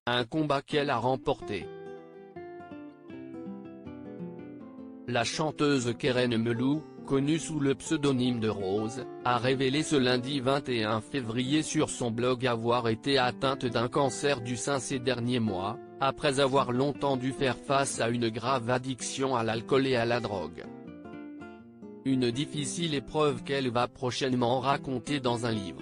un combat qu'elle a remporté. La chanteuse Keren Melou, connue sous le pseudonyme de Rose, a révélé ce lundi 21 février sur son blog avoir été atteinte d'un cancer du sein ces derniers mois, après avoir longtemps dû faire face à une grave addiction à l'alcool et à la drogue. Une difficile épreuve qu'elle va prochainement raconter dans un livre.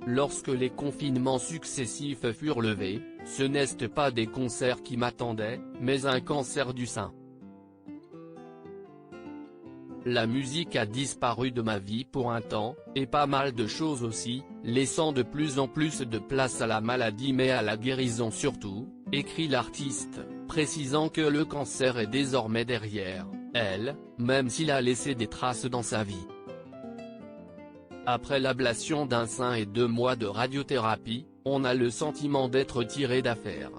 Lorsque les confinements successifs furent levés, ce n'est pas des concerts qui m'attendaient, mais un cancer du sein. La musique a disparu de ma vie pour un temps, et pas mal de choses aussi, laissant de plus en plus de place à la maladie mais à la guérison surtout, écrit l'artiste, précisant que le cancer est désormais derrière elle, même s'il a laissé des traces dans sa vie. Après l'ablation d'un sein et 2 mois de radiothérapie, on a le sentiment d'être tiré d'affaire.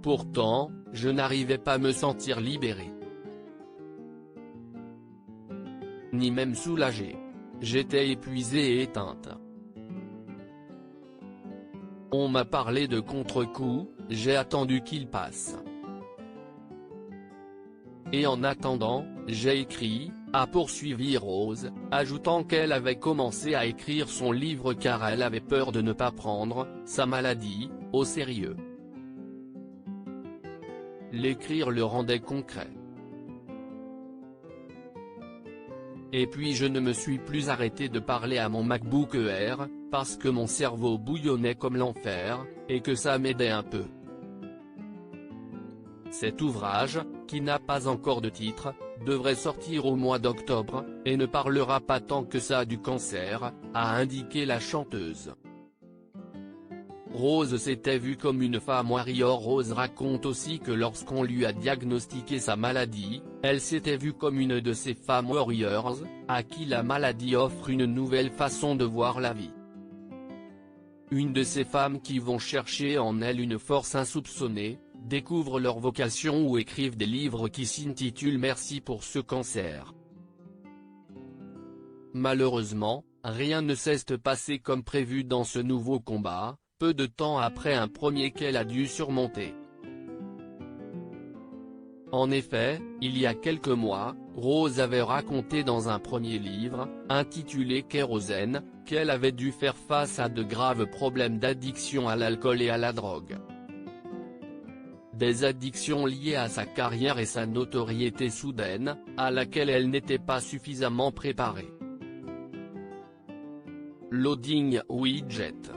Pourtant, je n'arrivais pas à me sentir libéré. Ni même soulagé. J'étais épuisé et éteinte. On m'a parlé de contre-coup, j'ai attendu qu'il passe. Et en attendant, j'ai écrit, a poursuivi Rose, ajoutant qu'elle avait commencé à écrire son livre car elle avait peur de ne pas prendre sa maladie au sérieux. L'écrire le rendait concret. Et puis je ne me suis plus arrêté de parler à mon MacBook Air, parce que mon cerveau bouillonnait comme l'enfer, et que ça m'aidait un peu. Cet ouvrage, qui n'a pas encore de titre, devrait sortir au mois d'octobre, et ne parlera pas tant que ça du cancer, a indiqué la chanteuse. Rose s'était vue comme une femme warrior. Rose raconte aussi que lorsqu'on lui a diagnostiqué sa maladie, elle s'était vue comme une de ces femmes warriors, à qui la maladie offre une nouvelle façon de voir la vie. Une de ces femmes qui vont chercher en elle une force insoupçonnée, découvrent leur vocation ou écrivent des livres qui s'intitulent « Merci pour ce cancer ». Malheureusement, rien ne s'est passé comme prévu dans ce nouveau combat, peu de temps après un premier qu'elle a dû surmonter. En effet, il y a quelques mois, Rose avait raconté dans un premier livre, intitulé Kérosène, qu'elle avait dû faire face à de graves problèmes d'addiction à l'alcool et à la drogue. Des addictions liées à sa carrière et sa notoriété soudaine, à laquelle elle n'était pas suffisamment préparée. Loading Widget.